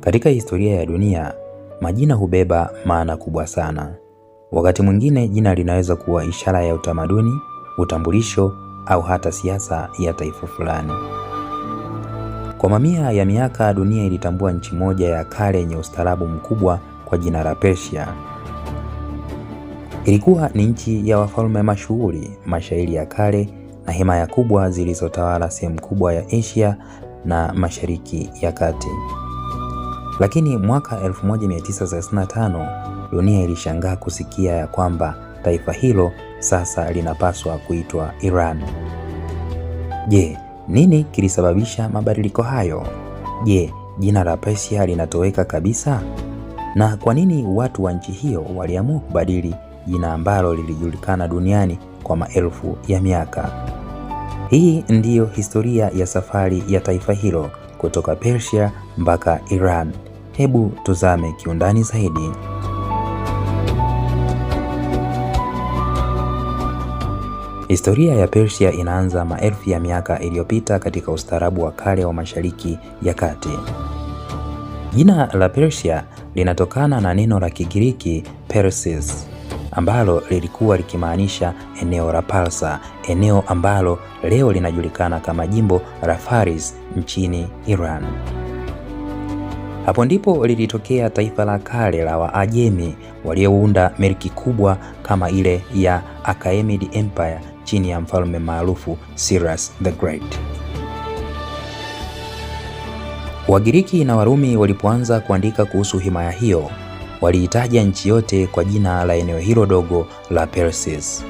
Katika historia ya dunia, majina hubeba maana kubwa sana. Wakati mwingine jina linaweza kuwa ishara ya utamaduni, utambulisho au hata siasa ya taifa fulani. Kwa mamia ya miaka dunia ilitambua nchi moja ya kale yenye ustaarabu mkubwa kwa jina la Persia. Ilikuwa ni nchi ya wafalme mashuhuri, mashairi ya kale na himaya kubwa zilizotawala sehemu kubwa ya Asia na Mashariki ya Kati. Lakini mwaka 1935 dunia ilishangaa kusikia ya kwamba taifa hilo sasa linapaswa kuitwa Iran. Je, nini kilisababisha mabadiliko hayo? Je, jina la Persia linatoweka kabisa? Na kwa nini watu wa nchi hiyo waliamua kubadili jina ambalo lilijulikana duniani kwa maelfu ya miaka? Hii ndiyo historia ya safari ya taifa hilo kutoka Persia mpaka Iran. Hebu tuzame kiundani zaidi. Historia ya Persia inaanza maelfu ya miaka iliyopita katika ustaarabu wa kale wa Mashariki ya Kati. Jina la Persia linatokana na neno la Kigiriki Persis, ambalo lilikuwa likimaanisha eneo la Parsa, eneo ambalo leo linajulikana kama jimbo la Faris nchini Iran. Hapo ndipo lilitokea taifa la kale la Waajemi waliounda milki kubwa kama ile ya Achaemenid Empire chini ya mfalme maarufu Cyrus the Great. Wagiriki na Warumi walipoanza kuandika kuhusu himaya hiyo, waliitaja nchi yote kwa jina la eneo hilo dogo la Persis.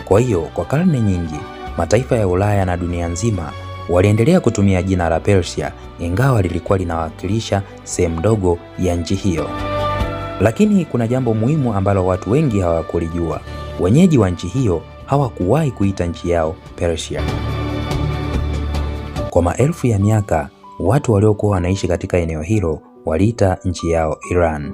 Kwa hiyo, kwa karne nyingi, mataifa ya Ulaya na dunia nzima waliendelea kutumia jina la Persia, ingawa lilikuwa linawakilisha sehemu ndogo ya nchi hiyo. Lakini kuna jambo muhimu ambalo watu wengi hawakulijua. Wenyeji wa nchi hiyo hawakuwahi kuita nchi yao Persia. Kwa maelfu ya miaka, watu waliokuwa wanaishi katika eneo hilo waliita nchi yao Iran.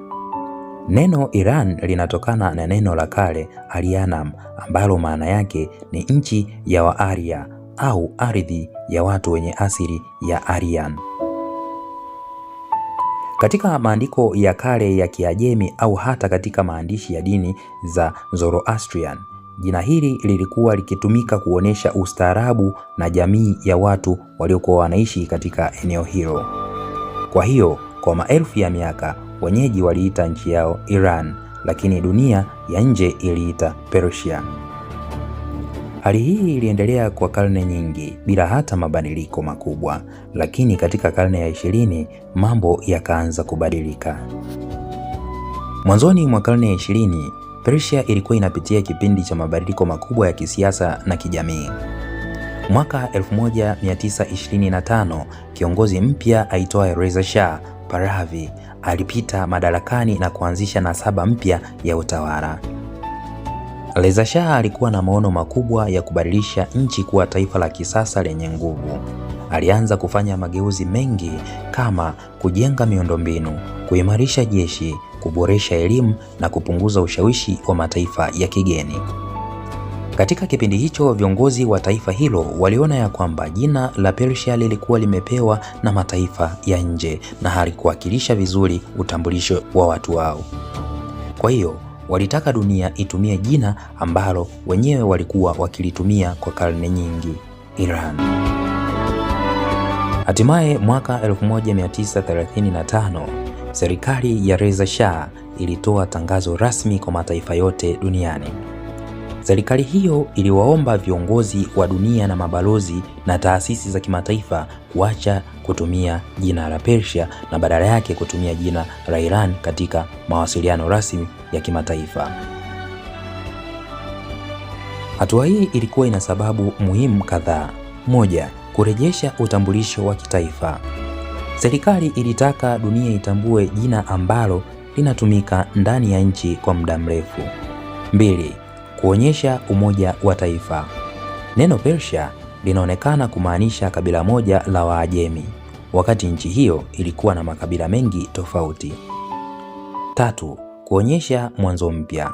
Neno Iran linatokana na neno la kale Aryanam, ambalo maana yake ni nchi ya Waarya au ardhi ya watu wenye asili ya Aryan. Katika maandiko ya kale ya Kiajemi au hata katika maandishi ya dini za Zoroastrian, jina hili lilikuwa likitumika kuonesha ustaarabu na jamii ya watu waliokuwa wanaishi katika eneo hilo. Kwa hiyo, kwa maelfu ya miaka, wenyeji waliita nchi yao Iran, lakini dunia ya nje iliita Persia. Hali hii iliendelea kwa karne nyingi bila hata mabadiliko makubwa, lakini katika karne ya 20 mambo yakaanza kubadilika. Mwanzoni mwa karne ya 20, Persia ilikuwa inapitia kipindi cha mabadiliko makubwa ya kisiasa na kijamii. Mwaka 1925, kiongozi mpya aitwaye Reza Shah Pahlavi alipita madarakani na kuanzisha nasaba mpya ya utawala. Reza Shah alikuwa na maono makubwa ya kubadilisha nchi kuwa taifa la kisasa lenye nguvu. Alianza kufanya mageuzi mengi kama kujenga miundombinu, kuimarisha jeshi, kuboresha elimu na kupunguza ushawishi wa mataifa ya kigeni. Katika kipindi hicho, viongozi wa taifa hilo waliona ya kwamba jina la Persia lilikuwa limepewa na mataifa ya nje na halikuwakilisha vizuri utambulisho wa watu wao. Kwa hiyo, walitaka dunia itumie jina ambalo wenyewe walikuwa wakilitumia kwa karne nyingi, Iran. Hatimaye mwaka 1935, serikali ya Reza Shah ilitoa tangazo rasmi kwa mataifa yote duniani. Serikali hiyo iliwaomba viongozi wa dunia na mabalozi na taasisi za kimataifa kuacha kutumia jina la Persia na badala yake kutumia jina la Iran katika mawasiliano rasmi ya kimataifa. Hatua hii ilikuwa ina sababu muhimu kadhaa. Moja, kurejesha utambulisho wa kitaifa. Serikali ilitaka dunia itambue jina ambalo linatumika ndani ya nchi kwa muda mrefu. Mbili, kuonyesha umoja wa taifa. Neno Persia linaonekana kumaanisha kabila moja la Waajemi, wakati nchi hiyo ilikuwa na makabila mengi tofauti. Tatu, kuonyesha mwanzo mpya.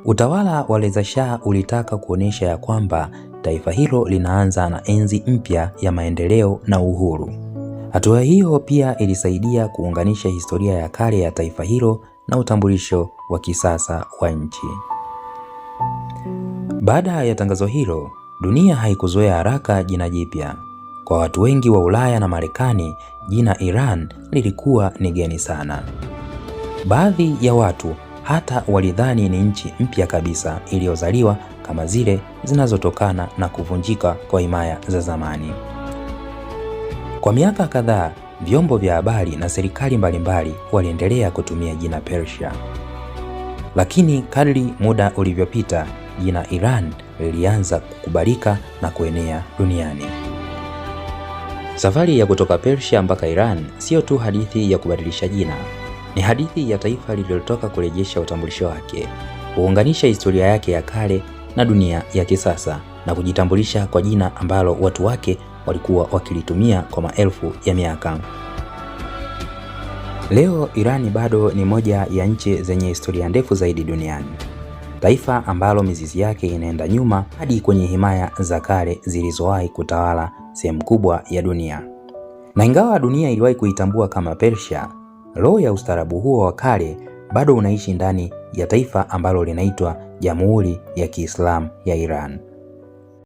Utawala wa Reza Shah ulitaka kuonyesha ya kwamba taifa hilo linaanza na enzi mpya ya maendeleo na uhuru. Hatua hiyo pia ilisaidia kuunganisha historia ya kale ya taifa hilo na utambulisho wa kisasa wa nchi. Baada ya tangazo hilo, dunia haikuzoea haraka jina jipya. Kwa watu wengi wa Ulaya na Marekani, jina Iran lilikuwa ni geni sana. Baadhi ya watu hata walidhani ni nchi mpya kabisa iliyozaliwa, kama zile zinazotokana na kuvunjika kwa himaya za zamani. Kwa miaka kadhaa, vyombo vya habari na serikali mbalimbali waliendelea kutumia jina Persia. Lakini kadri muda ulivyopita, jina Iran lilianza kukubalika na kuenea duniani. Safari ya kutoka Persia mpaka Iran sio tu hadithi ya kubadilisha jina, ni hadithi ya taifa lililotoka kurejesha utambulisho wake, kuunganisha historia yake ya kale na dunia ya kisasa, na kujitambulisha kwa jina ambalo watu wake walikuwa wakilitumia kwa maelfu ya miaka. Leo Irani bado ni moja ya nchi zenye historia ndefu zaidi duniani. Taifa ambalo mizizi yake inaenda nyuma hadi kwenye himaya za kale zilizowahi kutawala sehemu kubwa ya dunia. Na ingawa dunia iliwahi kuitambua kama Persia, roho ya ustaarabu huo wa kale bado unaishi ndani ya taifa ambalo linaitwa Jamhuri ya Kiislamu ya Iran.